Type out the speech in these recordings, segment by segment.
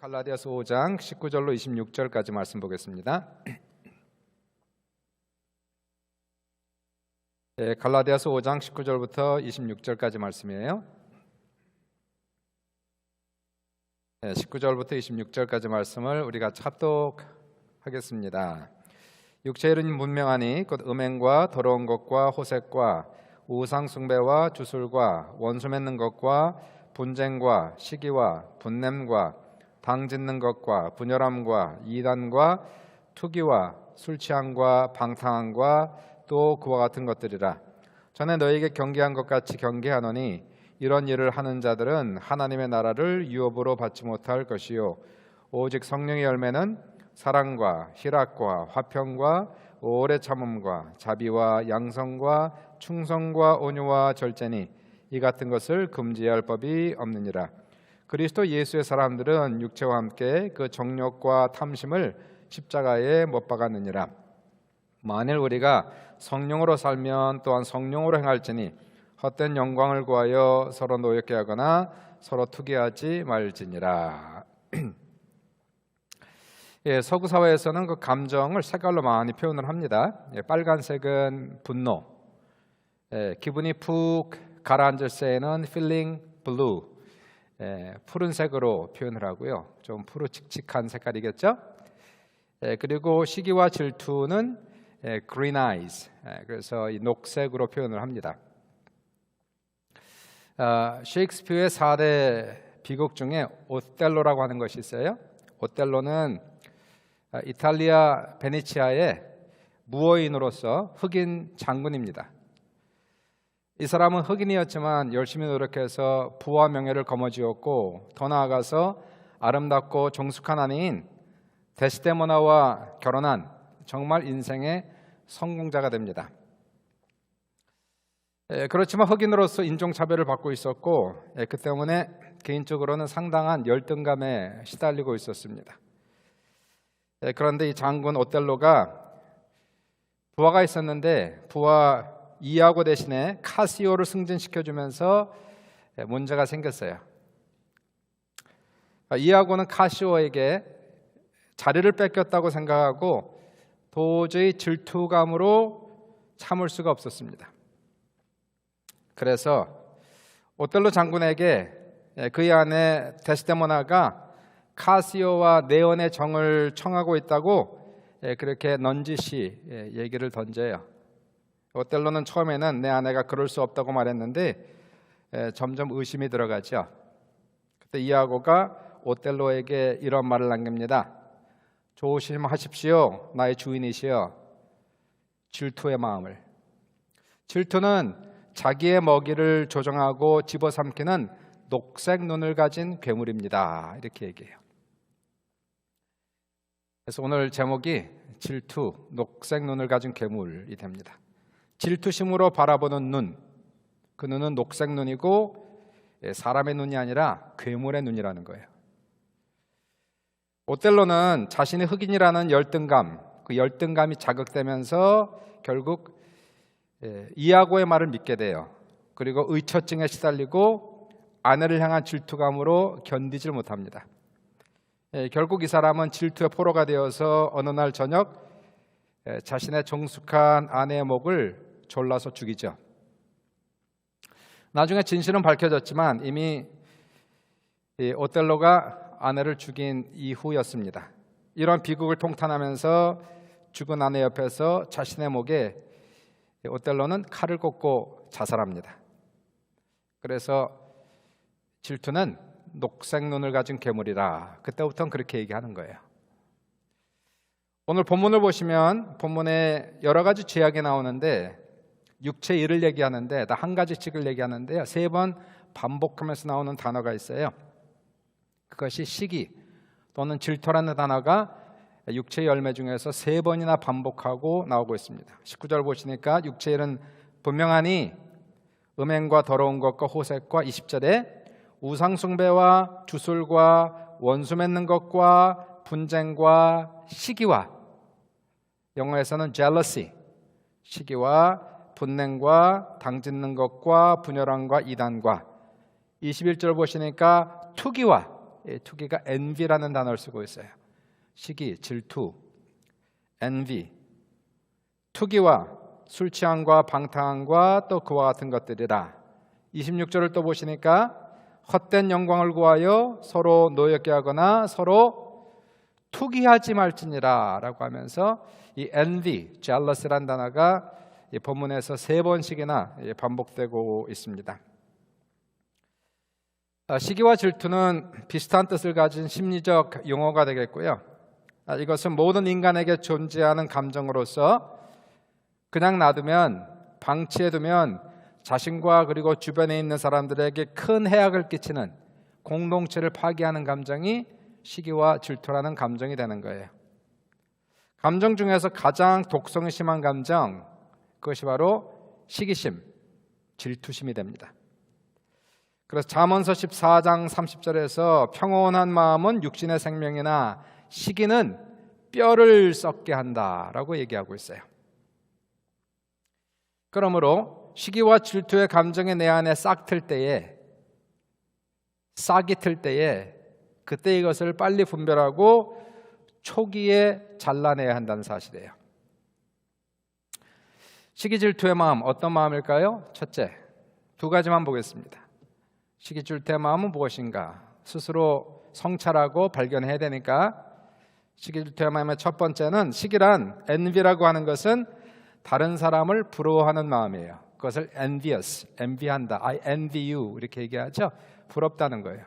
갈라디아서 5장 19절로 26절까지 말씀 보겠습니다. 갈라디아서 5장 19절부터 26절까지 말씀이에요. 19절부터 26절까지 말씀을 우리가 합독하겠습니다. 육체의 이름이 문명하니 곧 음행과 더러운 것과 호색과 우상 숭배와 주술과 원수 맺는 것과 분쟁과 시기와 분냄과 당 짓는 것과 분열함과 이단과 투기와 술 취함과 방탕함과 또 그와 같은 것들이라. 전에 너희에게 경계한 것 같이 경계하노니 이런 일을 하는 자들은 하나님의 나라를 유업으로 받지 못할 것이요 오직 성령의 열매는 사랑과 희락과 화평과 오래 참음과 자비와 양성과 충성과 온유와 절제니 이 같은 것을 금지할 법이 없느니라. 그리스도 예수의 사람들은 육체와 함께 그 정욕과 탐심을 십자가에 못 박았느니라. 만일 우리가 성령으로 살면 또한 성령으로 행할지니 헛된 영광을 구하여 서로 노엽게 하거나 서로 투기하지 말지니라. 서구 사회에서는 그 감정을 색깔로 많이 표현을 합니다. 빨간색은 분노, 기분이 푹 가라앉을 새에는 feeling blue, 푸른색으로 표현을 하고요. 좀 푸르칙칙한 색깔이겠죠. 그리고 시기와 질투는 green eyes, 그래서 이 녹색으로 표현을 합니다. 셰익스피어의 4대 비극 중에 오텔로라고 하는 것이 있어요. 오텔로는 이탈리아 베네치아의 무어인으로서 흑인 장군입니다. 이 사람은 흑인이었지만 열심히 노력해서 부와 명예를 거머쥐었고 더 나아가서 아름답고 정숙한 아내인 데스데모나와 결혼한 정말 인생의 성공자가 됩니다. 그렇지만 흑인으로서 인종차별을 받고 있었고 그 때문에 개인적으로는 상당한 열등감에 시달리고 있었습니다. 그런데 이 장군 오텔로가 부하가 있었는데 부하 이아고 대신에 카시오를 승진시켜주면서 문제가 생겼어요. 이아고는 카시오에게 자리를 뺏겼다고 생각하고 도저히 질투감으로 참을 수가 없었습니다. 그래서 오텔로 장군에게 그의 아내 데스데모나가 카시오와 내연의 정을 청하고 있다고 그렇게 넌지시 얘기를 던져요. 오텔로는 처음에는 내 아내가 그럴 수 없다고 말했는데 점점 의심이 들어가죠. 그때 이아고가 오텔로에게 이런 말을 남깁니다. 조심하십시오. 나의 주인이시여. 질투의 마음을. 질투는 자기의 먹이를 조종하고 집어삼키는 녹색 눈을 가진 괴물입니다. 이렇게 얘기해요. 그래서 오늘 제목이 질투, 녹색 눈을 가진 괴물이 됩니다. 질투심으로 바라보는 눈, 그 눈은 녹색 눈이고 사람의 눈이 아니라 괴물의 눈이라는 거예요. 오텔로는 자신이 흑인이라는 열등감, 그 열등감이 자극되면서 결국 이아고의 말을 믿게 돼요. 그리고 의처증에 시달리고 아내를 향한 질투감으로 견디질 못합니다. 결국 이 사람은 질투의 포로가 되어서 어느 날 저녁 자신의 정숙한 아내의 목을 졸라서 죽이죠. 나중에 진실은 밝혀졌지만 이미 오텔로가 아내를 죽인 이후였습니다. 이런 비극을 통탄하면서 죽은 아내 옆에서 자신의 목에 오텔로는 칼을 꽂고 자살합니다. 그래서 질투는 녹색 눈을 가진 괴물이라 그때부터는 그렇게 얘기하는 거예요. 오늘 본문을 보시면 본문에 여러 가지 죄악이 나오는데 육체 일을 얘기하는데 다 한 가지씩을 얘기하는데요. 3번 반복하면서 나오는 단어가 있어요. 그것이 시기 또는 질투라는 단어가 육체의 열매 중에서 3번이나 반복하고 나오고 있습니다. 19절 보시니까 육체의 일은 분명하니 음행과 더러운 것과 호색과 20절에 우상 숭배와 주술과 원수 맺는 것과 분쟁과 시기와 영어에서는 jealousy, 시기와 분냄과 당 짓는 것과 분열함과 이단과 21절 보시니까 투기와 투기가 envy라는 단어를 쓰고 있어요. 시기, 질투, envy. 투기와 술 취함과 방탕함과 또 그와 같은 것들이라. 26절을 또 보시니까 헛된 영광을 구하여 서로 노엽게 하거나 서로 투기하지 말지니라 라고 하면서 이 envy, jealous라는 단어가 이 본문에서 3번씩이나 반복되고 있습니다. 시기와 질투는 비슷한 뜻을 가진 심리적 용어가 되겠고요. 이것은 모든 인간에게 존재하는 감정으로서 그냥 놔두면, 방치해두면 자신과 그리고 주변에 있는 사람들에게 큰 해악을 끼치는, 공동체를 파괴하는 감정이 시기와 질투라는 감정이 되는 거예요. 감정 중에서 가장 독성이 심한 감정, 그것이 바로 시기심, 질투심이 됩니다. 그래서 잠언서 14장 30절에서 평온한 마음은 육신의 생명이나 시기는 뼈를 썩게 한다라고 얘기하고 있어요. 그러므로 시기와 질투의 감정이 내 안에 싹이 틀 때에 그때 이것을 빨리 분별하고 초기에 잘라내야 한다는 사실이에요. 시기 질투의 마음, 어떤 마음일까요? 첫째, 2가지만 보겠습니다. 시기 질투의 마음은 무엇인가? 스스로 성찰하고 발견해야 되니까. 시기 질투의 마음의 첫 번째는, 시기란 envy라고 하는 것은 다른 사람을 부러워하는 마음이에요. 그것을 envious, envy한다, I envy you 이렇게 얘기하죠. 부럽다는 거예요.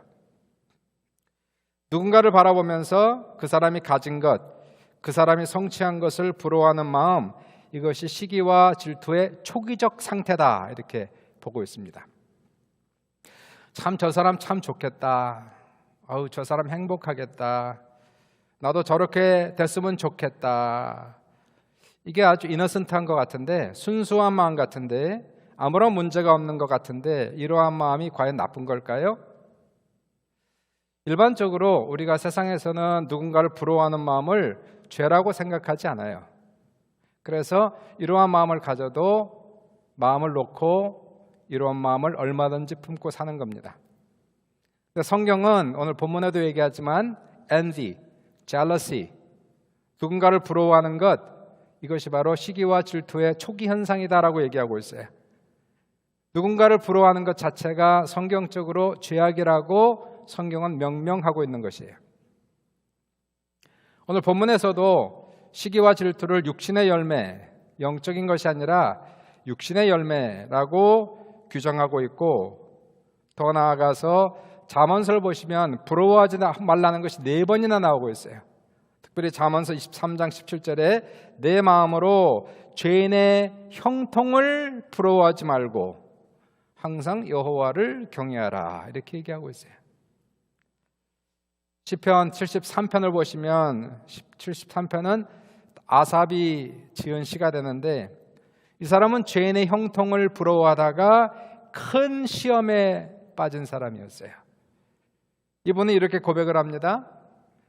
누군가를 바라보면서 그 사람이 가진 것, 그 사람이 성취한 것을 부러워하는 마음, 이것이 시기와 질투의 초기적 상태다 이렇게 보고 있습니다. 참 저 사람 참 좋겠다. 저 사람 행복하겠다. 나도 저렇게 됐으면 좋겠다. 이게 아주 이너센트한 것 같은데, 순수한 마음 같은데, 아무런 문제가 없는 것 같은데, 이러한 마음이 과연 나쁜 걸까요? 일반적으로 우리가 세상에서는 누군가를 부러워하는 마음을 죄라고 생각하지 않아요. 그래서 이러한 마음을 가져도 마음을 놓고 이러한 마음을 얼마든지 품고 사는 겁니다. 성경은 오늘 본문에도 얘기하지만 envy, jealousy, 누군가를 부러워하는 것, 이것이 바로 시기와 질투의 초기 현상이다라고 얘기하고 있어요. 누군가를 부러워하는 것 자체가 성경적으로 죄악이라고 성경은 명명하고 있는 것이에요. 오늘 본문에서도 시기와 질투를 육신의 열매, 영적인 것이 아니라 육신의 열매라고 규정하고 있고, 더 나아가서 잠언서를 보시면 부러워하지 말라는 것이 4번이나 나오고 있어요. 특별히 잠언서 23장 17절에 내 마음으로 죄인의 형통을 부러워하지 말고 항상 여호와를 경외하라 이렇게 얘기하고 있어요. 시편 73편을 보시면 73편은 아삽이 지은 시가 되는데, 이 사람은 죄인의 형통을 부러워하다가 큰 시험에 빠진 사람이었어요. 이분은 이렇게 고백을 합니다.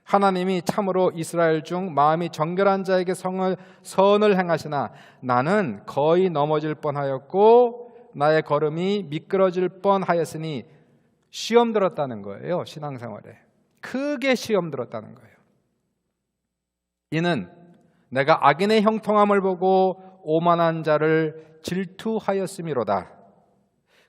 하나님이 참으로 이스라엘 중 마음이 정결한 자에게 선을 행하시나 나는 거의 넘어질 뻔하였고 나의 걸음이 미끄러질 뻔하였으니, 시험 들었다는 거예요. 신앙생활에 크게 시험 들었다는 거예요. 이는 내가 악인의 형통함을 보고 오만한 자를 질투하였음이로다.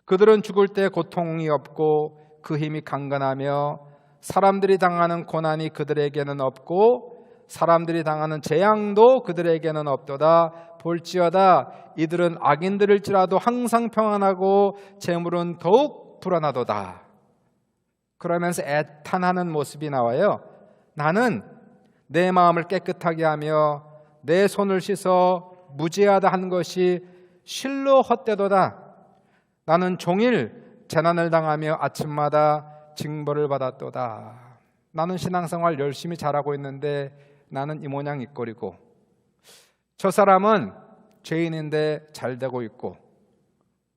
그들은 죽을 때 고통이 없고 그 힘이 강건하며 사람들이 당하는 고난이 그들에게는 없고 사람들이 당하는 재앙도 그들에게는 없도다. 볼지어다 이들은 악인들일지라도 항상 평안하고 재물은 더욱 불안하도다. 그러면서 애탄하는 모습이 나와요. 나는 내 마음을 깨끗하게 하며 내 손을 씻어 무죄하다 한 것이 실로 헛되도다. 나는 종일 재난을 당하며 아침마다 징벌을 받았도다. 나는 신앙생활 열심히 잘하고 있는데 나는 이 모양 이 꼴이고, 저 사람은 죄인인데 잘 되고 있고,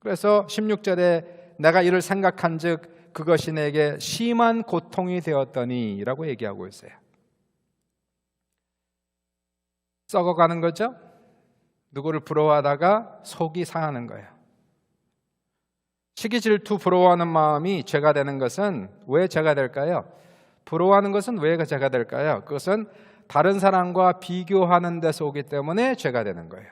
그래서 16절에 내가 이를 생각한즉 그것이 내게 심한 고통이 되었더니 라고 얘기하고 있어요. 썩어가는 거죠. 누구를 부러워하다가 속이 상하는 거예요. 시기 질투 부러워하는 마음이 죄가 되는 것은 왜 죄가 될까요? 부러워하는 것은 왜 죄가 될까요? 그것은 다른 사람과 비교하는 데서 오기 때문에 죄가 되는 거예요.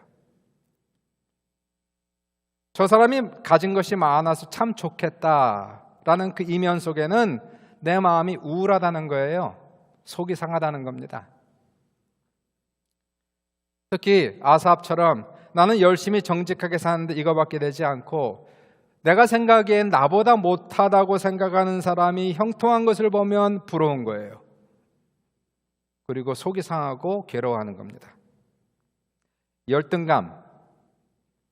저 사람이 가진 것이 많아서 참 좋겠다라는 그 이면 속에는 내 마음이 우울하다는 거예요. 속이 상하다는 겁니다. 특히 아삽처럼 나는 열심히 정직하게 사는데 이거밖에 되지 않고 내가 생각하기엔 나보다 못하다고 생각하는 사람이 형통한 것을 보면 부러운 거예요. 그리고 속이 상하고 괴로워하는 겁니다. 열등감,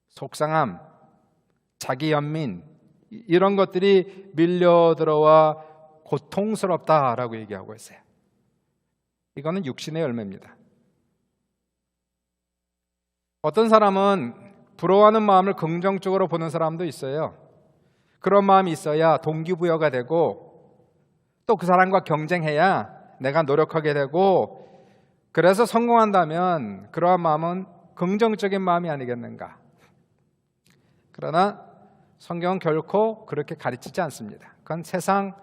속상함, 자기 연민 이런 것들이 밀려들어와 고통스럽다라고 얘기하고 있어요. 이거는 육신의 열매입니다. 어떤 사람은 부러워하는 마음을 긍정적으로 보는 사람도 있어요. 그런 마음이 있어야 동기부여가 되고 또 그 사람과 경쟁해야 내가 노력하게 되고 그래서 성공한다면 그러한 마음은 긍정적인 마음이 아니겠는가. 그러나 성경은 결코 그렇게 가르치지 않습니다. 그건 세상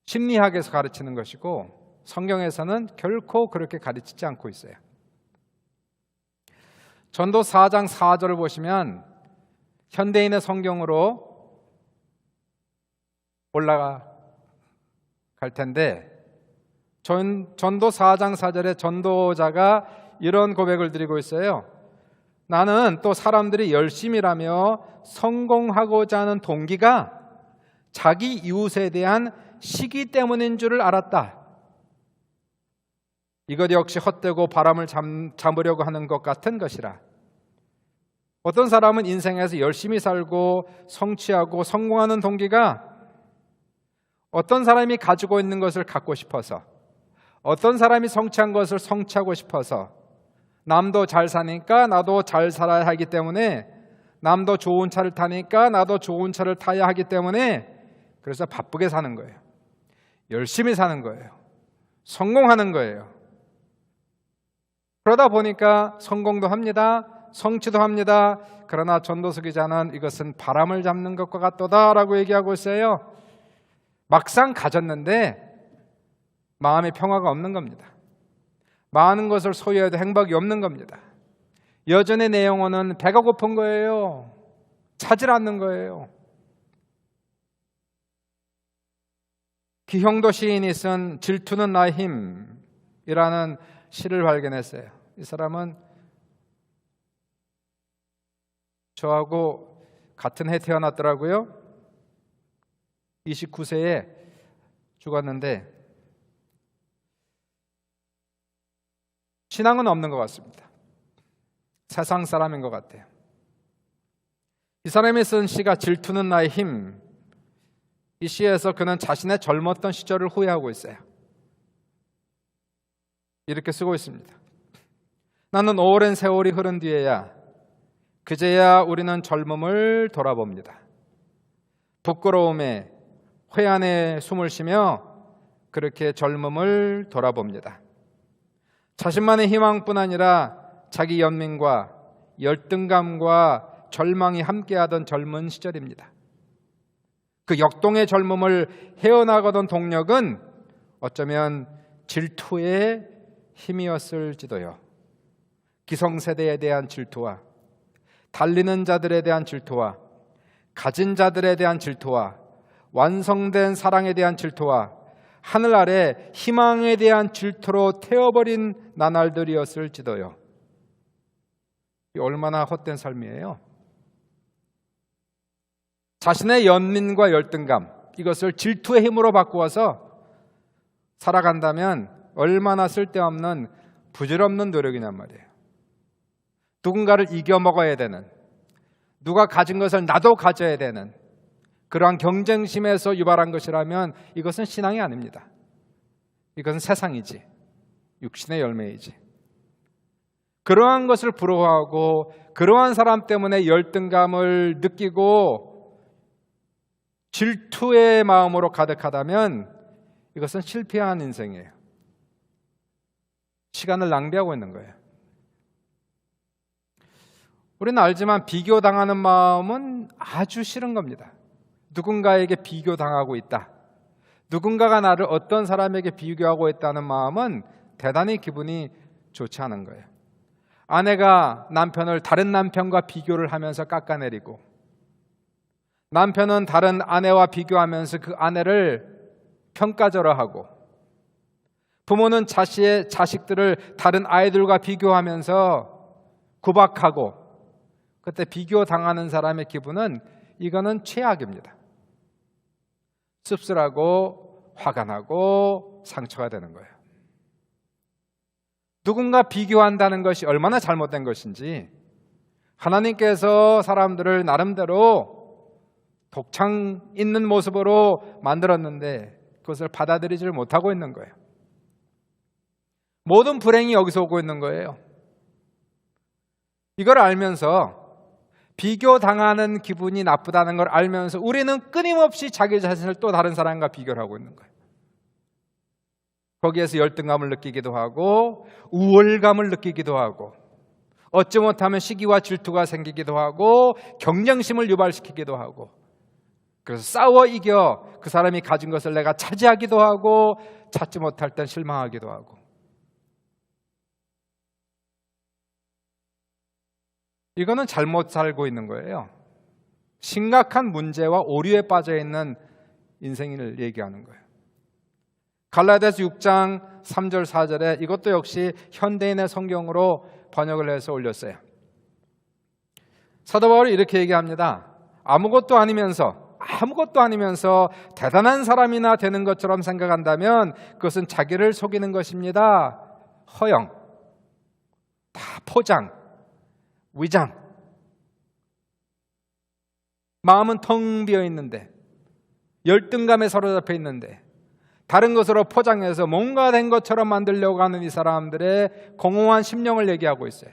심리학에서 가르치는 것이고 성경에서는 결코 그렇게 가르치지 않고 있어요. 전도 4장 4절을 보시면 현대인의 성경으로 올라갈 텐데 전도 4장 4절에 전도자가 이런 고백을 드리고 있어요. 나는 또 사람들이 열심히 일하며 성공하고자 하는 동기가 자기 이웃에 대한 시기 때문인 줄을 알았다. 이것 역시 헛되고 바람을 잡으려고 하는 것 같은 것이라. 어떤 사람은 인생에서 열심히 살고 성취하고 성공하는 동기가 어떤 사람이 가지고 있는 것을 갖고 싶어서, 어떤 사람이 성취한 것을 성취하고 싶어서, 남도 잘 사니까 나도 잘 살아야 하기 때문에, 남도 좋은 차를 타니까 나도 좋은 차를 타야 하기 때문에, 그래서 바쁘게 사는 거예요. 열심히 사는 거예요. 성공하는 거예요. 그러다 보니까 성공도 합니다. 성취도 합니다. 그러나 전도서 기자는 이것은 바람을 잡는 것과 같도다라고 얘기하고 있어요. 막상 가졌는데 마음의 평화가 없는 겁니다. 많은 것을 소유해도 행복이 없는 겁니다. 여전히 내 영혼은 배가 고픈 거예요. 차질 않는 거예요. 기형도 시인이 쓴 질투는 나의 힘이라는 시를 발견했어요. 이 사람은 저하고 같은 해 태어났더라고요. 29세에 죽었는데 신앙은 없는 것 같습니다. 세상 사람인 것 같아요. 이 사람이 쓴 시가 질투는 나의 힘. 이 시에서 그는 자신의 젊었던 시절을 후회하고 있어요. 이렇게 쓰고 있습니다. 나는 오랜 세월이 흐른 뒤에야 그제야 우리는 젊음을 돌아봅니다. 부끄러움에 회한에 숨을 쉬며 그렇게 젊음을 돌아봅니다. 자신만의 희망뿐 아니라 자기 연민과 열등감과 절망이 함께하던 젊은 시절입니다. 그 역동의 젊음을 헤어나가던 동력은 어쩌면 질투의 힘이었을지도요. 기성세대에 대한 질투와 달리는 자들에 대한 질투와 가진 자들에 대한 질투와 완성된 사랑에 대한 질투와 하늘 아래 희망에 대한 질투로 태워버린 나날들이었을지도요. 얼마나 헛된 삶이에요. 자신의 연민과 열등감, 이것을 질투의 힘으로 바꾸어서 살아간다면 얼마나 쓸데없는 부질없는 노력이냔 말이에요. 누군가를 이겨먹어야 되는, 누가 가진 것을 나도 가져야 되는 그러한 경쟁심에서 유발한 것이라면 이것은 신앙이 아닙니다. 이것은 세상이지, 육신의 열매이지. 그러한 것을 부러워하고 그러한 사람 때문에 열등감을 느끼고 질투의 마음으로 가득하다면 이것은 실패한 인생이에요. 시간을 낭비하고 있는 거예요. 우리는 알지만 비교당하는 마음은 아주 싫은 겁니다. 누군가에게 비교당하고 있다. 누군가가 나를 어떤 사람에게 비교하고 있다는 마음은 대단히 기분이 좋지 않은 거예요. 아내가 남편을 다른 남편과 비교를 하면서 깎아내리고, 남편은 다른 아내와 비교하면서 그 아내를 평가절하하고, 부모는 자신의 자식들을 다른 아이들과 비교하면서 구박하고, 그때 비교당하는 사람의 기분은 이거는 최악입니다. 씁쓸하고 화가 나고 상처가 되는 거예요. 누군가 비교한다는 것이 얼마나 잘못된 것인지, 하나님께서 사람들을 나름대로 독창 있는 모습으로 만들었는데 그것을 받아들이지를 못하고 있는 거예요. 모든 불행이 여기서 오고 있는 거예요. 이걸 알면서, 비교당하는 기분이 나쁘다는 걸 알면서 우리는 끊임없이 자기 자신을 또 다른 사람과 비교를 하고 있는 거예요. 거기에서 열등감을 느끼기도 하고 우월감을 느끼기도 하고, 얻지 못하면 시기와 질투가 생기기도 하고 경쟁심을 유발시키기도 하고, 그래서 싸워 이겨 그 사람이 가진 것을 내가 차지하기도 하고, 찾지 못할 땐 실망하기도 하고. 이거는 잘못 살고 있는 거예요. 심각한 문제와 오류에 빠져 있는 인생을 얘기하는 거예요. 갈라디아서 6장 3절 4절에 이것도 역시 현대인의 성경으로 번역을 해서 올렸어요. 사도 바울이 이렇게 얘기합니다. 아무것도 아니면서 대단한 사람이나 되는 것처럼 생각한다면 그것은 자기를 속이는 것입니다. 허영, 다 포장, 위장. 마음은 텅 비어 있는데, 열등감에 사로잡혀 있는데, 다른 것으로 포장해서 뭔가 된 것처럼 만들려고 하는 이 사람들의 공허한 심령을 얘기하고 있어요.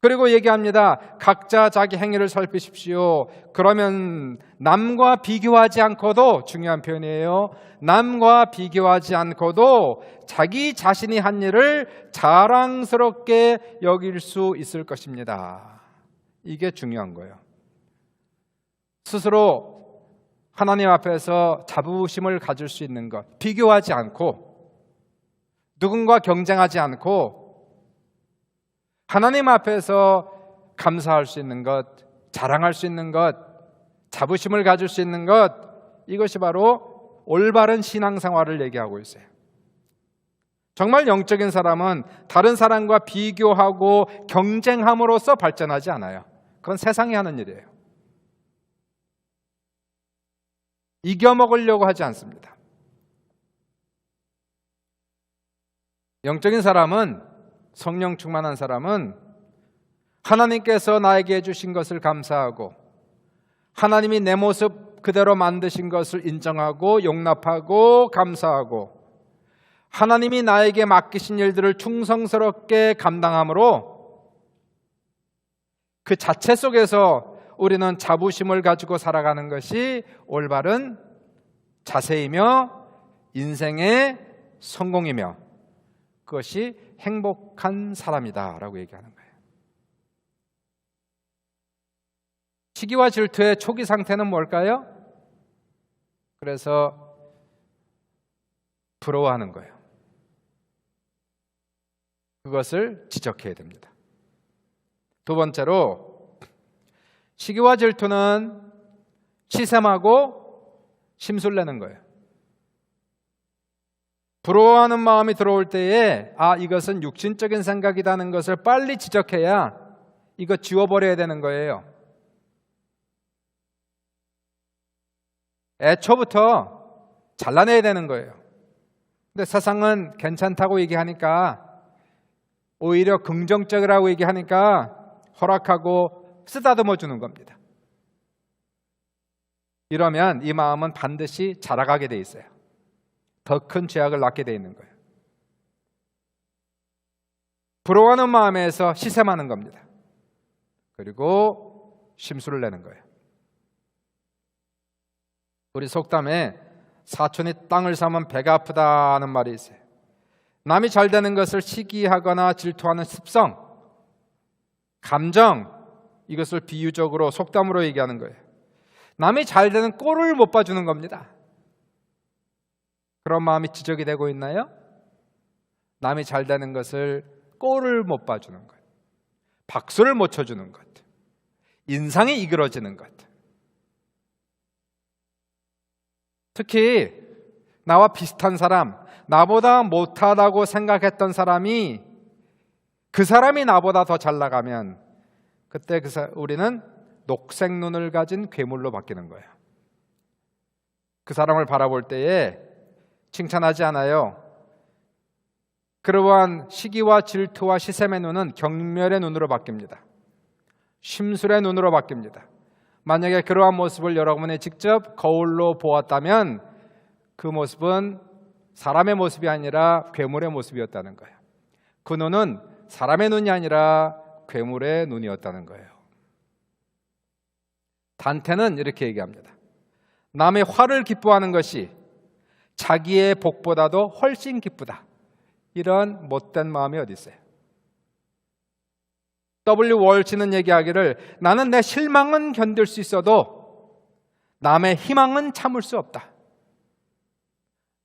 그리고 얘기합니다. 각자 자기 행위를 살피십시오. 그러면 남과 비교하지 않고도, 중요한 표현이에요, 남과 비교하지 않고도 자기 자신이 한 일을 자랑스럽게 여길 수 있을 것입니다. 이게 중요한 거예요. 스스로 하나님 앞에서 자부심을 가질 수 있는 것, 비교하지 않고 누군가 경쟁하지 않고 하나님 앞에서 감사할 수 있는 것, 자랑할 수 있는 것, 자부심을 가질 수 있는 것, 이것이 바로 올바른 신앙생활을 얘기하고 있어요. 정말 영적인 사람은 다른 사람과 비교하고 경쟁함으로써 발전하지 않아요. 그건 세상이 하는 일이에요. 이겨먹으려고 하지 않습니다. 영적인 사람은, 성령 충만한 사람은 하나님께서 나에게 해주신 것을 감사하고, 하나님이 내 모습 그대로 만드신 것을 인정하고 용납하고 감사하고, 하나님이 나에게 맡기신 일들을 충성스럽게 감당함으로 그 자체 속에서 우리는 자부심을 가지고 살아가는 것이 올바른 자세이며 인생의 성공이며 그것이 행복한 사람이다라고 얘기하는 거예요. 시기와 질투의 초기 상태는 뭘까요? 그래서 부러워하는 거예요. 그것을 지적해야 됩니다. 두 번째로, 시기와 질투는 시샘하고 심술내는 거예요. 부러워하는 마음이 들어올 때에 이것은 육신적인 생각이라는 것을 빨리 지적해야 이거 지워버려야 되는 거예요. 애초부터 잘라내야 되는 거예요. 근데 세상은 괜찮다고 얘기하니까, 오히려 긍정적이라고 얘기하니까 허락하고 쓰다듬어 주는 겁니다. 이러면 이 마음은 반드시 자라가게 돼 있어요. 더 큰 죄악을 낳게 돼 있는 거예요. 부러워하는 마음에서 시샘하는 겁니다. 그리고 심술을 내는 거예요. 우리 속담에 사촌이 땅을 사면 배가 아프다는 말이 있어요. 남이 잘 되는 것을 시기하거나 질투하는 습성, 감정, 이것을 비유적으로 속담으로 얘기하는 거예요. 남이 잘 되는 꼴을 못 봐주는 겁니다. 그런 마음이 지적이 되고 있나요? 남이 잘 되는 것을 꼴을 못 봐주는 것, 박수를 못 쳐주는 것, 인상이 이그러지는 것. 특히 나와 비슷한 사람, 나보다 못하다고 생각했던 사람이 그 사람이 나보다 더 잘 나가면 그때 우리는 녹색 눈을 가진 괴물로 바뀌는 거예요. 그 사람을 바라볼 때에 칭찬하지 않아요. 그러한 시기와 질투와 시샘의 눈은 경멸의 눈으로 바뀝니다. 심술의 눈으로 바뀝니다. 만약에 그러한 모습을 여러분이 직접 거울로 보았다면 그 모습은 사람의 모습이 아니라 괴물의 모습이었다는 거예요. 그 눈은 사람의 눈이 아니라 괴물의 눈이었다는 거예요. 단테는 이렇게 얘기합니다. 남의 화를 기뻐하는 것이 자기의 복보다도 훨씬 기쁘다. 이런 못된 마음이 어디 있어요? W. 월치는 얘기하기를 나는 내 실망은 견딜 수 있어도 남의 희망은 참을 수 없다.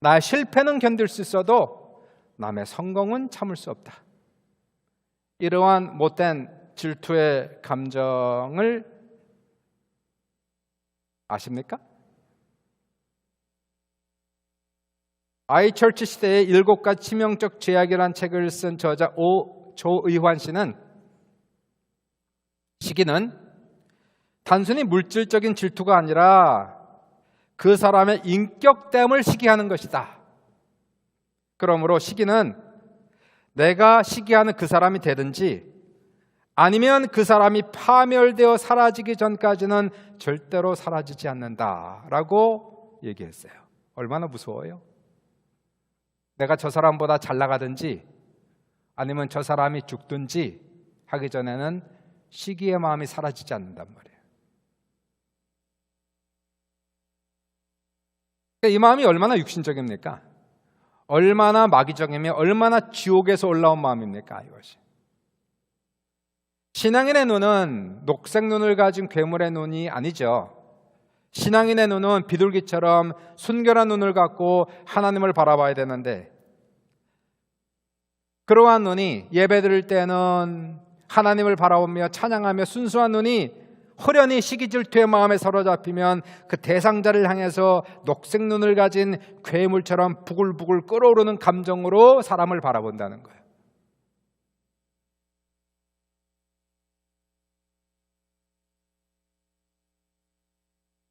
나의 실패는 견딜 수 있어도 남의 성공은 참을 수 없다. 이러한 못된 질투의 감정을 아십니까? 아이처치 시대의 7가지 치명적 죄악이라는 책을 쓴 저자 조의환 씨는 시기는 단순히 물질적인 질투가 아니라 그 사람의 인격됨을 시기하는 것이다. 그러므로 시기는 내가 시기하는 그 사람이 되든지 아니면 그 사람이 파멸되어 사라지기 전까지는 절대로 사라지지 않는다라고 얘기했어요. 얼마나 무서워요? 내가 저 사람보다 잘 나가든지 아니면 저 사람이 죽든지 하기 전에는 시기의 마음이 사라지지 않는단 말이에요. 이 마음이 얼마나 육신적입니까? 얼마나 마귀적이며 얼마나 지옥에서 올라온 마음입니까? 이것이. 신앙인의 눈은 녹색 눈을 가진 괴물의 눈이 아니죠. 신앙인의 눈은 비둘기처럼 순결한 눈을 갖고 하나님을 바라봐야 되는데 그러한 눈이 예배드릴 때는 하나님을 바라보며 찬양하며 순수한 눈이 호련히 시기질투의 마음에 사로잡히면 그 대상자를 향해서 녹색 눈을 가진 괴물처럼 부글부글 끓어오르는 감정으로 사람을 바라본다는 거예요.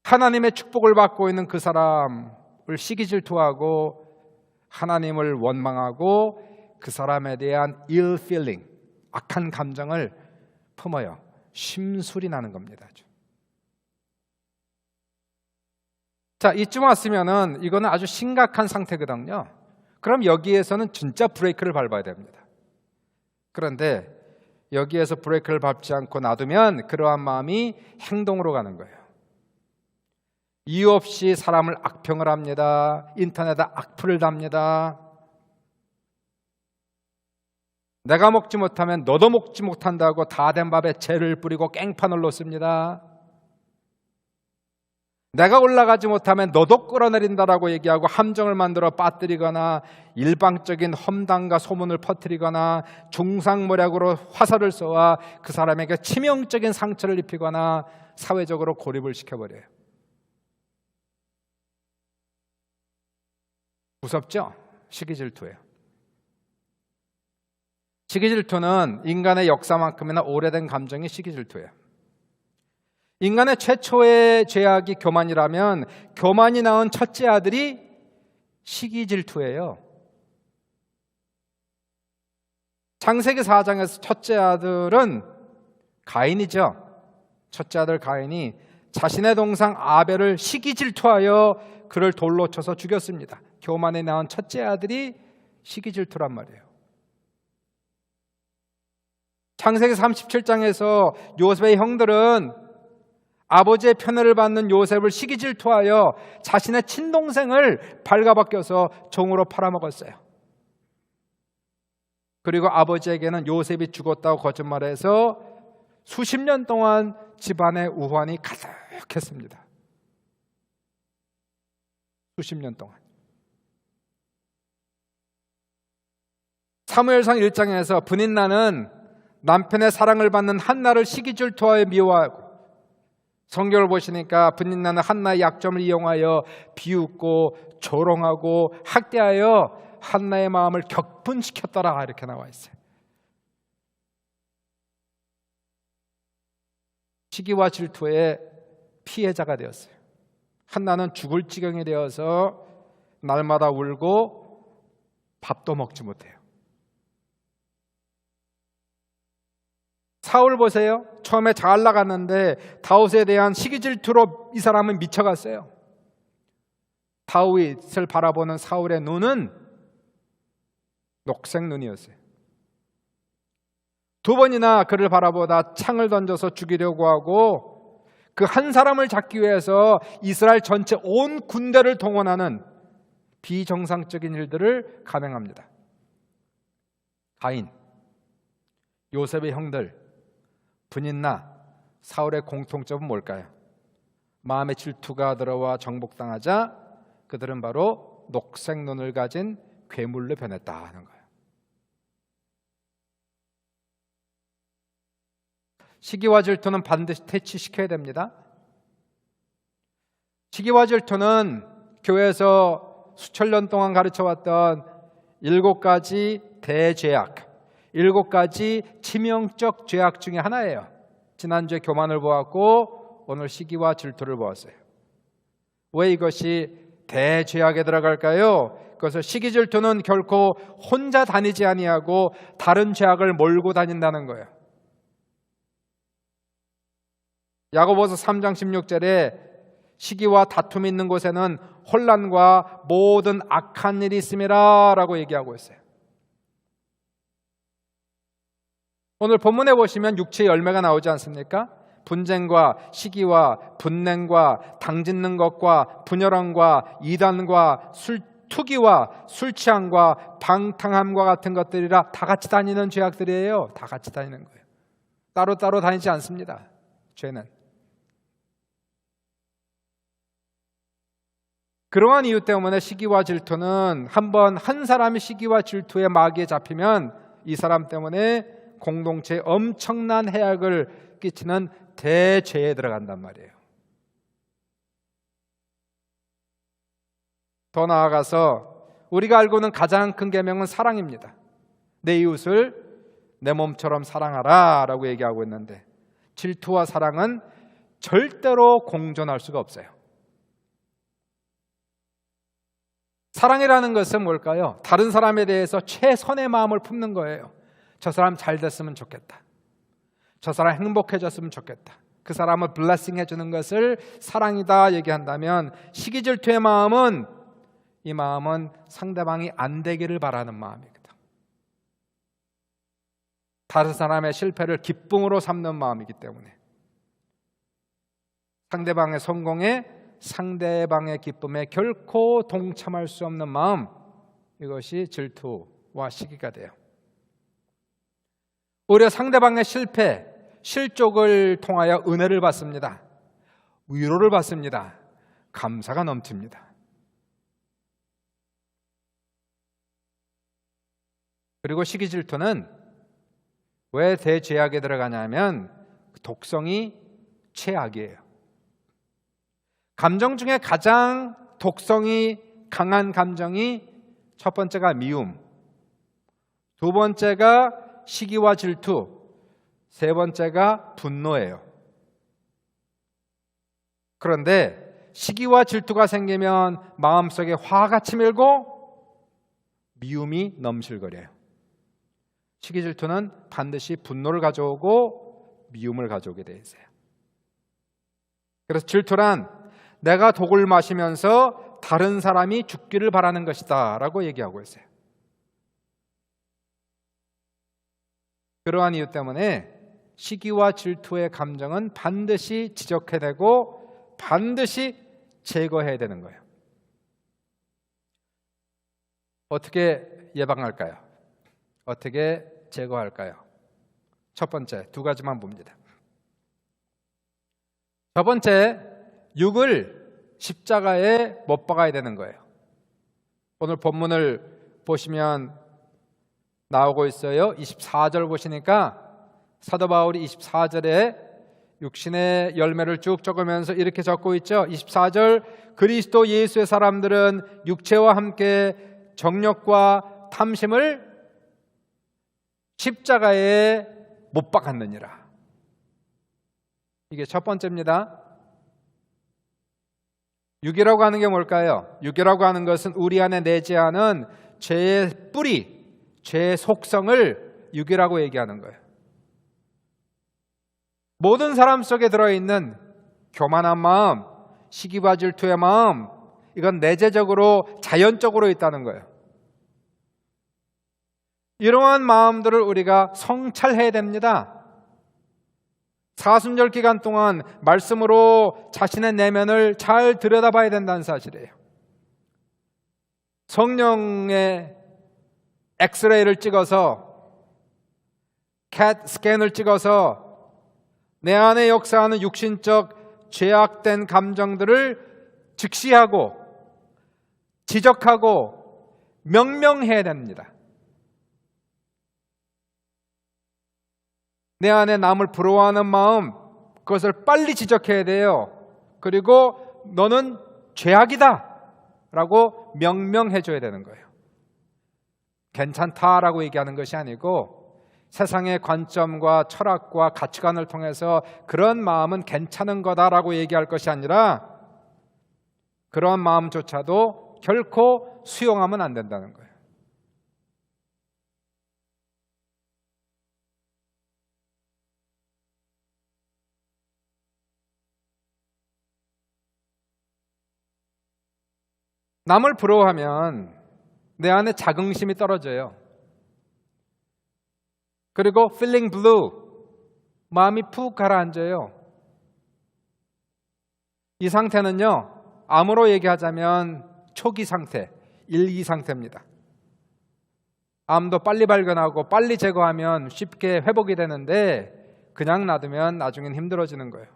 하나님의 축복을 받고 있는 그 사람을 시기질투하고 하나님을 원망하고 그 사람에 대한 ill feeling, 악한 감정을 품어요. 심술이 나는 겁니다. 자, 이쯤 왔으면은 이거는 아주 심각한 상태거든요. 그럼 여기에서는 진짜 브레이크를 밟아야 됩니다. 그런데 여기에서 브레이크를 밟지 않고 놔두면 그러한 마음이 행동으로 가는 거예요. 이유 없이 사람을 악평을 합니다. 인터넷에 악플을 답니다. 내가 먹지 못하면 너도 먹지 못한다고 다 된 밥에 재를 뿌리고 깽판을 놓습니다. 내가 올라가지 못하면 너도 끌어내린다라고 얘기하고 함정을 만들어 빠뜨리거나 일방적인 험담과 소문을 퍼뜨리거나 중상모략으로 화살을 쏘아 그 사람에게 치명적인 상처를 입히거나 사회적으로 고립을 시켜버려요. 무섭죠? 시기질투예요. 시기질투는 인간의 역사만큼이나 오래된 감정이 시기질투예요. 인간의 최초의 죄악이 교만이라면 교만이 낳은 첫째 아들이 시기질투예요. 창세기 4장에서 첫째 아들은 가인이죠. 첫째 아들 가인이 자신의 동생 아벨을 시기질투하여 그를 돌로 쳐서 죽였습니다. 교만에 낳은 첫째 아들이 시기질투란 말이에요. 창세기 37장에서 요셉의 형들은 아버지의 편애를 받는 요셉을 시기질투하여 자신의 친동생을 발가벗겨서 종으로 팔아먹었어요. 그리고 아버지에게는 요셉이 죽었다고 거짓말해서 수십 년 동안 집안의 우환이 가득했습니다. 수십 년 동안. 사무엘상 1장에서 브닛나는 남편의 사랑을 받는 한나를 시기 질투하여 미워하고, 성경을 보시니까 브닛나는 한나의 약점을 이용하여 비웃고 조롱하고 학대하여 한나의 마음을 격분시켰더라, 이렇게 나와 있어요. 시기와 질투의 피해자가 되었어요. 한나는 죽을 지경이 되어서 날마다 울고 밥도 먹지 못해요. 사울 보세요. 처음에 잘 나갔는데 다윗에 대한 시기 질투로 이 사람은 미쳐갔어요. 다윗을 바라보는 사울의 눈은 녹색 눈이었어요. 두 번이나 그를 바라보다 창을 던져서 죽이려고 하고, 그 한 사람을 잡기 위해서 이스라엘 전체 온 군대를 동원하는 비정상적인 일들을 감행합니다. 가인, 요셉의 형들, 브닛나, 사울의 공통점은 뭘까요? 마음의 질투가 들어와 정복당하자 그들은 바로 녹색 눈을 가진 괴물로 변했다 하는 거예요. 시기와 질투는 반드시 퇴치시켜야 됩니다. 시기와 질투는 교회에서 수천 년 동안 가르쳐왔던 7가지 대죄악, 7가지 치명적 죄악 중에 하나예요. 지난주에 교만을 보았고 오늘 시기와 질투를 보았어요. 왜 이것이 대죄악에 들어갈까요? 그래서 시기 질투는 결코 혼자 다니지 아니하고 다른 죄악을 몰고 다닌다는 거예요. 야고보서 3장 16절에 시기와 다툼이 있는 곳에는 혼란과 모든 악한 일이 있음이라 라고 얘기하고 있어요. 오늘 본문에 보시면 육체의 열매가 나오지 않습니까? 분쟁과 시기와 분냉과 당짓는 것과 분열함과 이단과 투기와 술취함과 방탕함과 같은 것들이라 다 같이 다니는 죄악들이에요. 다 같이 다니는 거예요. 따로따로 다니지 않습니다. 죄는. 그러한 이유 때문에 시기와 질투는 한번 한 사람이 시기와 질투의 마귀에 잡히면 이 사람 때문에 공동체에 엄청난 해악을 끼치는 대죄에 들어간단 말이에요. 더 나아가서 우리가 알고 있는 가장 큰 계명은 사랑입니다. 내 이웃을 내 몸처럼 사랑하라 라고 얘기하고 있는데, 질투와 사랑은 절대로 공존할 수가 없어요. 사랑이라는 것은 뭘까요? 다른 사람에 대해서 최선의 마음을 품는 거예요. 저 사람 잘 됐으면 좋겠다. 저 사람 행복해졌으면 좋겠다. 그 사람을 블레싱 해주는 것을 사랑이다 얘기한다면, 시기 질투의 마음은, 이 마음은 상대방이 안 되기를 바라는 마음이거든. 다른 사람의 실패를 기쁨으로 삼는 마음이기 때문에 상대방의 성공에, 상대방의 기쁨에 결코 동참할 수 없는 마음, 이것이 질투와 시기가 돼요. 오히려 상대방의 실패, 실족을 통하여 은혜를 받습니다. 위로를 받습니다. 감사가 넘칩니다. 그리고 시기 질투는 왜 대죄악에 들어가냐면 독성이 최악이에요. 감정 중에 가장 독성이 강한 감정이 첫 번째가 미움, 두 번째가 시기와 질투, 세 번째가 분노예요. 그런데 시기와 질투가 생기면 마음속에 화가 치밀고 미움이 넘실거려요. 시기 질투는 반드시 분노를 가져오고 미움을 가져오게 돼 있어요. 그래서 질투란 내가 독을 마시면서 다른 사람이 죽기를 바라는 것이다 라고 얘기하고 있어요. 그러한 이유 때문에 시기와 질투의 감정은 반드시 지적해내고 반드시 제거해야 되는 거예요. 어떻게 예방할까요? 어떻게 제거할까요? 첫 번째, 두 가지만 봅니다. 첫 번째, 육을 십자가에 못 박아야 되는 거예요. 오늘 본문을 보시면 나오고 있어요. 24절 보시니까 사도 바울이 24절에 육신의 열매를 쭉 적으면서 이렇게 적고 있죠. 24절, 그리스도 예수의 사람들은 육체와 함께 정욕과 탐심을 십자가에 못 박았느니라. 이게 첫 번째입니다. 육이라고 하는 게 뭘까요? 육이라고 하는 것은 우리 안에 내재하는 죄의 뿌리, 죄의 속성을 육이라고 얘기하는 거예요. 모든 사람 속에 들어있는 교만한 마음, 시기와 질투의 마음, 이건 내재적으로 자연적으로 있다는 거예요. 이러한 마음들을 우리가 성찰해야 됩니다. 사순절 기간 동안 말씀으로 자신의 내면을 잘 들여다봐야 된다는 사실이에요. 성령의 엑스레이를 찍어서, 캣 스캔을 찍어서 내 안에 역사하는 육신적 죄악된 감정들을 직시하고 지적하고 명명해야 됩니다. 내 안에 남을 부러워하는 마음, 그것을 빨리 지적해야 돼요. 그리고 너는 죄악이다 라고 명명해 줘야 되는 거예요. 괜찮다라고 얘기하는 것이 아니고 세상의 관점과 철학과 가치관을 통해서 그런 마음은 괜찮은 거다라고 얘기할 것이 아니라 그런 마음조차도 결코 수용하면 안 된다는 거예요. 남을 부러워하면 내 안에 자긍심이 떨어져요. 그리고 feeling blue, 마음이 푹 가라앉아요. 이 상태는요, 암으로 얘기하자면 초기 상태, 1, 2 상태입니다. 암도 빨리 발견하고 빨리 제거하면 쉽게 회복이 되는데 그냥 놔두면 나중엔 힘들어지는 거예요.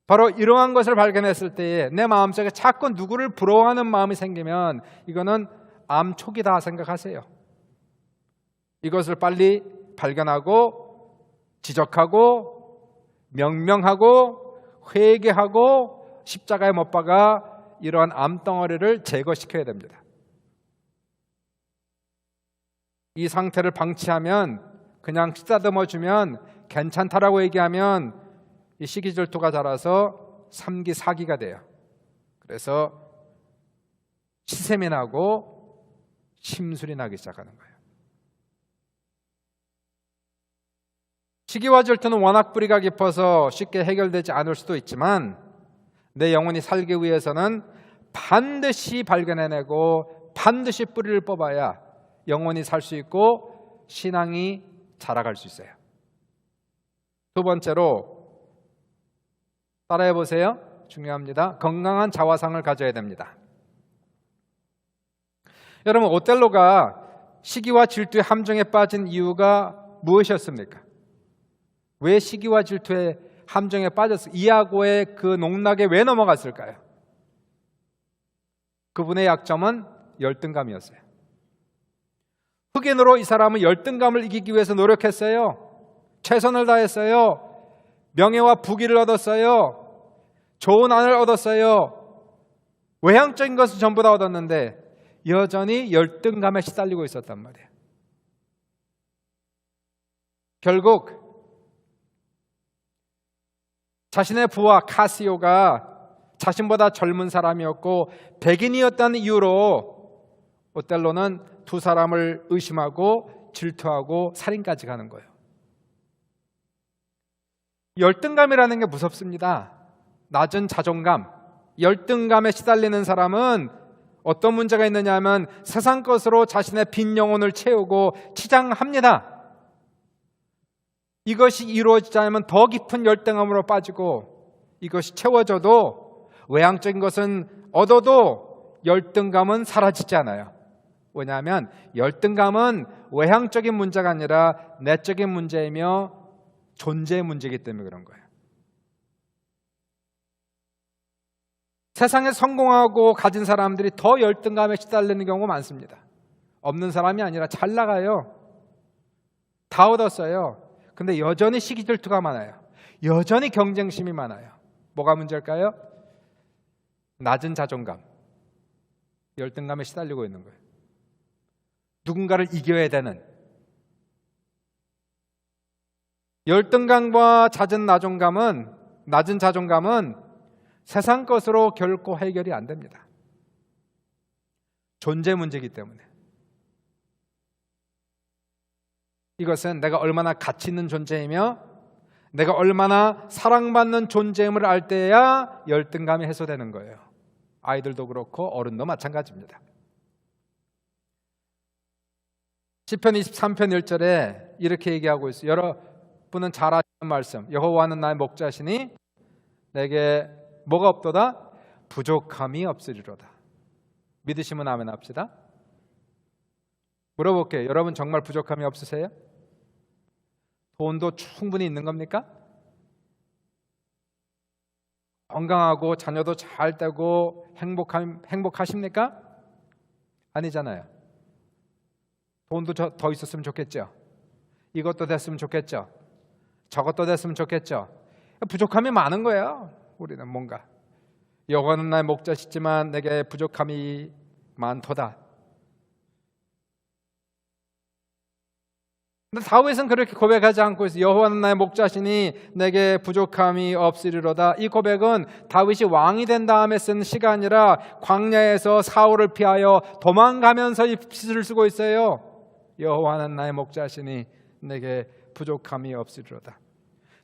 바로 이러한 것을 발견했을 때에 내 마음속에 자꾸 누구를 부러워하는 마음이 생기면 이거는 암 초기다 생각하세요. 이것을 빨리 발견하고 지적하고 명명하고 회개하고 십자가에 못 박아 이러한 암덩어리를 제거시켜야 됩니다. 이 상태를 방치하면 그냥 쓰다듬어주면 괜찮다라고 얘기하면 이 시기질투가 자라서 3기, 4기가 돼요. 그래서 시샘이 나고 심술이 나기 시작하는 거예요. 시기와 질투는 워낙 뿌리가 깊어서 쉽게 해결되지 않을 수도 있지만 내 영혼이 살기 위해서는 반드시 발견해내고 반드시 뿌리를 뽑아야 영혼이 살 수 있고 신앙이 자라갈 수 있어요. 두 번째로 따라해 보세요. 중요합니다. 건강한 자화상을 가져야 됩니다. 여러분, 오텔로가 시기와 질투의 함정에 빠진 이유가 무엇이었습니까? 왜 시기와 질투의 함정에 빠졌을까요? 이아고의 그 농락에 왜 넘어갔을까요? 그분의 약점은 열등감이었어요. 흑인으로 이 사람은 열등감을 이기기 위해서 노력했어요. 최선을 다했어요. 명예와 부귀를 얻었어요. 좋은 아내를 얻었어요. 외향적인 것을 전부 다 얻었는데 여전히 열등감에 시달리고 있었단 말이에요. 결국 자신의 부하 카시오가 자신보다 젊은 사람이었고 백인이었다는 이유로 오텔로는 두 사람을 의심하고 질투하고 살인까지 가는 거예요. 열등감이라는 게 무섭습니다. 낮은 자존감, 열등감에 시달리는 사람은 어떤 문제가 있느냐 하면 세상 것으로 자신의 빈 영혼을 채우고 치장합니다. 이것이 이루어지지 않으면 더 깊은 열등감으로 빠지고 이것이 채워져도 외향적인 것은 얻어도 열등감은 사라지지 않아요. 왜냐하면 열등감은 외향적인 문제가 아니라 내적인 문제이며 존재의 문제이기 때문에 그런 거예요. 세상에 성공하고 가진 사람들이 더 열등감에 시달리는 경우가 많습니다. 없는 사람이 아니라 잘 나가요. 다 얻었어요. 근데 여전히 시기 질투가 많아요. 여전히 경쟁심이 많아요. 뭐가 문제일까요? 낮은 자존감, 열등감에 시달리고 있는 거예요. 누군가를 이겨야 되는 열등감과 낮은 자존감은 세상 것으로 결코 해결이 안 됩니다. 존재 문제이기 때문에. 이것은 내가 얼마나 가치 있는 존재이며 내가 얼마나 사랑받는 존재임을 알 때야 열등감이 해소되는 거예요. 아이들도 그렇고 어른도 마찬가지입니다. 시편 23편 1절에 이렇게 얘기하고 있어요. 여러분은 잘 아시는 말씀. 여호와는 나의 목자시니 내게 뭐가 없도다? 부족함이 없으리로다. 믿으시면 아멘 합시다. 물어볼게요. 여러분 정말 부족함이 없으세요? 돈도 충분히 있는 겁니까? 건강하고 자녀도 잘 되고 행복하십니까? 아니잖아요. 돈도 더 있었으면 좋겠죠. 이것도 됐으면 좋겠죠. 저것도 됐으면 좋겠죠. 부족함이 많은 거예요. 우리는 뭔가 여호와는 나의 목자시지만 내게 부족함이 많도다. 근데 다윗은 그렇게 고백하지 않고 있어요. 여호와는 나의 목자시니 내게 부족함이 없으리로다. 이 고백은 다윗이 왕이 된 다음에 쓴 시가 아니라 광야에서 사울을 피하여 도망가면서 이 시를 쓰고 있어요. 여호와는 나의 목자시니 내게 부족함이 없으리로다.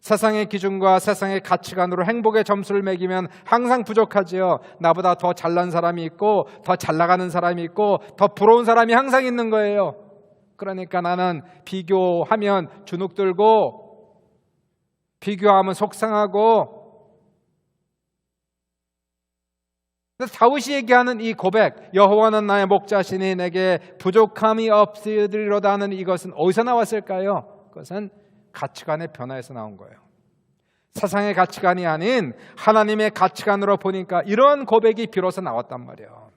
세상의 기준과 세상의 가치관으로 행복의 점수를 매기면 항상 부족하지요. 나보다 더 잘난 사람이 있고 더 잘 나가는 사람이 있고 더 부러운 사람이 항상 있는 거예요. 그러니까 나는 비교하면 주눅 들고 비교하면 속상하고. 다윗이 얘기하는 이 고백, 여호와는 나의 목자시니 내게 부족함이 없으리로다는 이것은 어디서 나왔을까요? 그것은 가치관의 변화에서 나온 거예요. 세상의 가치관이 아닌 하나님의 가치관으로 보니까 이런 고백이 비로소 나왔단 말이에요.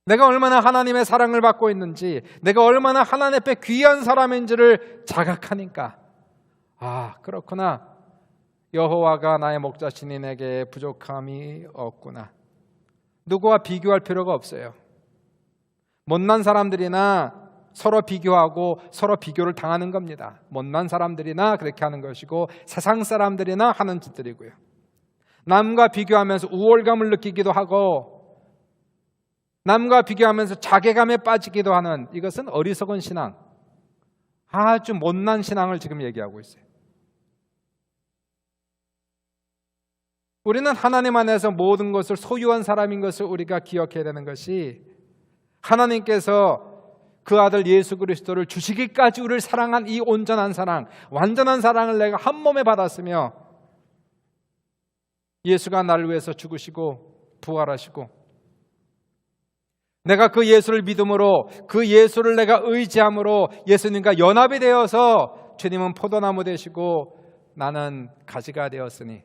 내가 얼마나 하나님의 사랑을 받고 있는지, 내가 얼마나 하나님 앞에 귀한 사람인지를 자각하니까, 아, 그렇구나. 여호와가 나의 목자시니 내게 부족함이 없구나. 누구와 비교할 필요가 없어요. 못난 사람들이나 서로 비교하고 서로 비교를 당하는 겁니다. 못난 사람들이나 그렇게 하는 것이고 세상 사람들이나 하는 짓들이고요. 남과 비교하면서 우월감을 느끼기도 하고 남과 비교하면서 자괴감에 빠지기도 하는, 이것은 어리석은 신앙, 아주 못난 신앙을 지금 얘기하고 있어요. 우리는 하나님 안에서 모든 것을 소유한 사람인 것을 우리가 기억해야 되는 것이, 하나님께서 그 아들 예수 그리스도를 주시기까지 우리를 사랑한 이 온전한 사랑, 완전한 사랑을 내가 한 몸에 받았으며 예수가 나를 위해서 죽으시고 부활하시고 내가 그 예수를 믿음으로, 그 예수를 내가 의지함으로 예수님과 연합이 되어서 주님은 포도나무 되시고 나는 가지가 되었으니,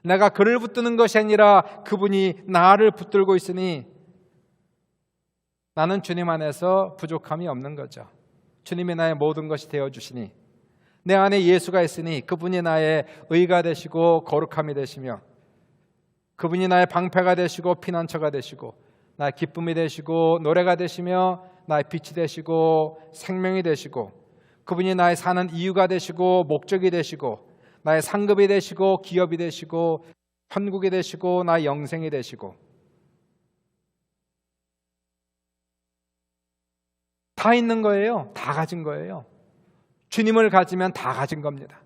내가 그를 붙드는 것이 아니라 그분이 나를 붙들고 있으니 나는 주님 안에서 부족함이 없는 거죠. 주님이 나의 모든 것이 되어주시니, 내 안에 예수가 있으니 그분이 나의 의가 되시고 거룩함이 되시며, 그분이 나의 방패가 되시고 피난처가 되시고 나의 기쁨이 되시고 노래가 되시며 나의 빛이 되시고 생명이 되시고, 그분이 나의 사는 이유가 되시고 목적이 되시고 나의 상급이 되시고 기업이 되시고 천국이 되시고 나의 영생이 되시고, 다 있는 거예요. 다 가진 거예요. 주님을 가지면 다 가진 겁니다.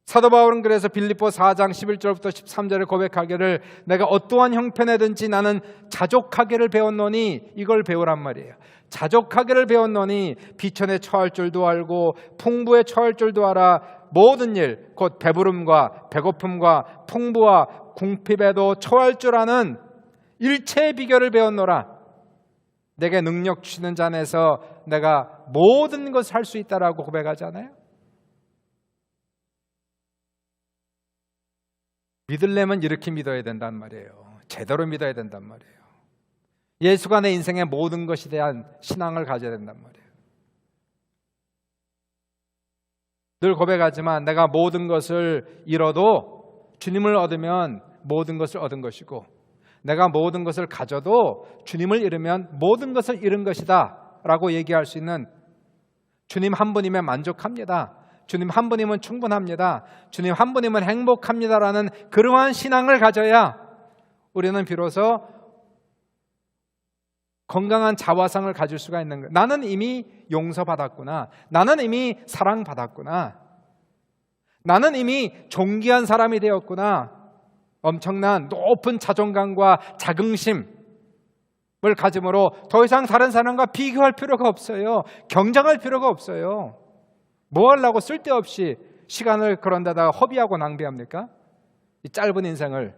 사도 바울은 그래서 빌립보 4장 11절부터 13절에 고백하기를, 내가 어떠한 형편에든지 나는 자족하기를 배웠노니, 이걸 배우란 말이에요. 자족하기를 배웠노니 비천에 처할 줄도 알고 풍부에 처할 줄도 알아. 모든 일, 곧 배부름과 배고픔과 풍부와 궁핍에도 처할 줄 아는 일체의 비결을 배웠노라. 내게 능력 주시는 자 안에서 내가 모든 것을 할 수 있다라고 고백하잖아요. 믿으려면 이렇게 믿어야 된단 말이에요. 제대로 믿어야 된단 말이에요. 예수가 내 인생의 모든 것에 대한 신앙을 가져야 된단 말이에요. 늘 고백하지만 내가 모든 것을 잃어도 주님을 얻으면 모든 것을 얻은 것이고, 내가 모든 것을 가져도 주님을 잃으면 모든 것을 잃은 것이다 라고 얘기할 수 있는, 주님 한 분이면 만족합니다, 주님 한 분이면 충분합니다, 주님 한 분이면 행복합니다라는 그러한 신앙을 가져야 우리는 비로소 건강한 자화상을 가질 수가 있는 거예요. 나는 이미 용서받았구나, 나는 이미 사랑받았구나, 나는 이미 존귀한 사람이 되었구나, 엄청난 높은 자존감과 자긍심을 가짐으로 더 이상 다른 사람과 비교할 필요가 없어요. 경쟁할 필요가 없어요. 뭐 하려고 쓸데없이 시간을 그런 데다가 허비하고 낭비합니까? 이 짧은 인생을.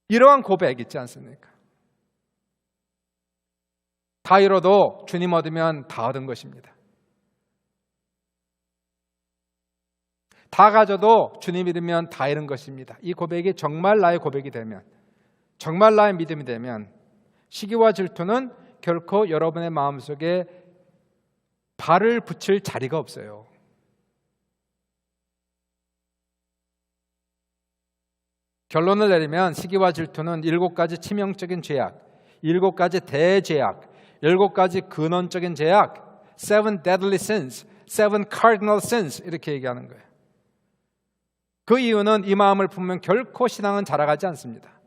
이러한 고백 있지 않습니까? 다 잃어도 주님 얻으면 다 얻은 것입니다. 다 가져도 주님 믿으면 다 잃은 것입니다. 이 고백이 정말 나의 고백이 되면, 정말 나의 믿음이 되면, 시기와 질투는 결코 여러분의 마음속에 발을 붙일 자리가 없어요. 결론을 내리면 시기와 질투는 7가지 치명적인 죄악, 7가지 대죄악, 7가지 근원적인 죄악, 7 deadly sins, 7 cardinal sins 이렇게 얘기하는 거예요. 그 이유는 이 마음을 품으면 결코 신앙은 자라가지 않습니다.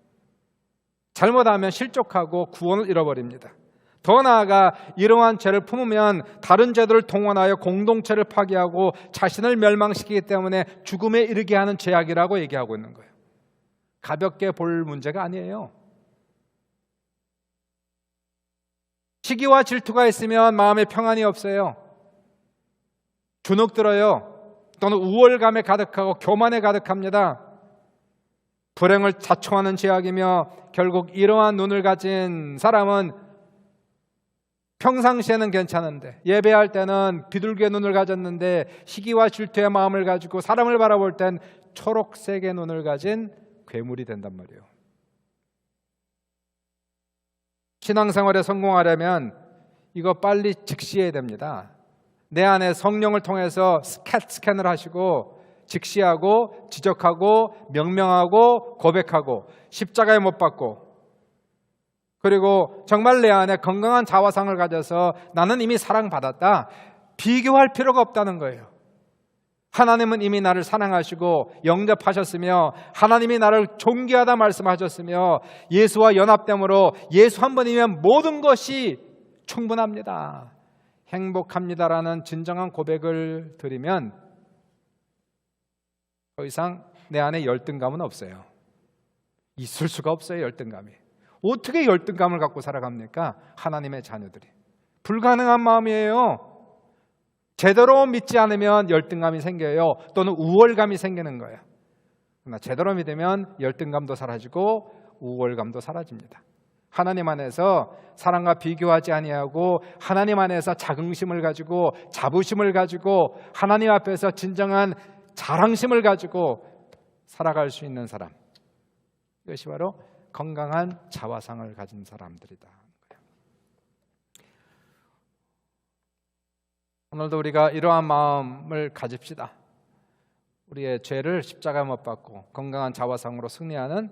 잘못하면 실족하고 구원을 잃어버립니다. 더 나아가 이러한 죄를 품으면 다른 죄들을 동원하여 공동체를 파괴하고 자신을 멸망시키기 때문에 죽음에 이르게 하는 죄악이라고 얘기하고 있는 거예요. 가볍게 볼 문제가 아니에요. 시기와 질투가 있으면 마음에 평안이 없어요. 주눅 들어요. 또는 우월감에 가득하고 교만에 가득합니다. 불행을 자초하는 죄악이며, 결국 이러한 눈을 가진 사람은 평상시에는 괜찮은데, 예배할 때는 비둘기의 눈을 가졌는데 시기와 질투의 마음을 가지고 사람을 바라볼 땐 초록색의 눈을 가진 괴물이 된단 말이에요. 신앙생활에 성공하려면 이거 빨리 직시해야 됩니다. 내 안에 성령을 통해서 스캔을 하시고 직시하고 지적하고 명명하고 고백하고 십자가에 못 박고, 그리고 정말 내 안에 건강한 자화상을 가져서 나는 이미 사랑받았다, 비교할 필요가 없다는 거예요. 하나님은 이미 나를 사랑하시고 영접하셨으며, 하나님이 나를 존귀하다 말씀하셨으며, 예수와 연합됨으로 예수 한 번이면 모든 것이 충분합니다, 행복합니다라는 진정한 고백을 드리면 더 이상 내 안에 열등감은 없어요. 있을 수가 없어요. 열등감이. 어떻게 열등감을 갖고 살아갑니까? 하나님의 자녀들이. 불가능한 마음이에요. 제대로 믿지 않으면 열등감이 생겨요. 또는 우월감이 생기는 거예요. 그러나 제대로 믿으면 열등감도 사라지고 우월감도 사라집니다. 하나님 안에서 사람과 비교하지 아니하고, 하나님 안에서 자긍심을 가지고 자부심을 가지고 하나님 앞에서 진정한 자랑심을 가지고 살아갈 수 있는 사람, 이것이 바로 건강한 자화상을 가진 사람들이다. 오늘도 우리가 이러한 마음을 가집시다. 우리의 죄를 십자가에 못 박고 건강한 자화상으로 승리하는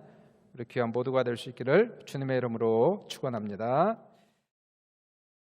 우리 귀한 모두가 될 수 있기를 주님의 이름으로 축원합니다.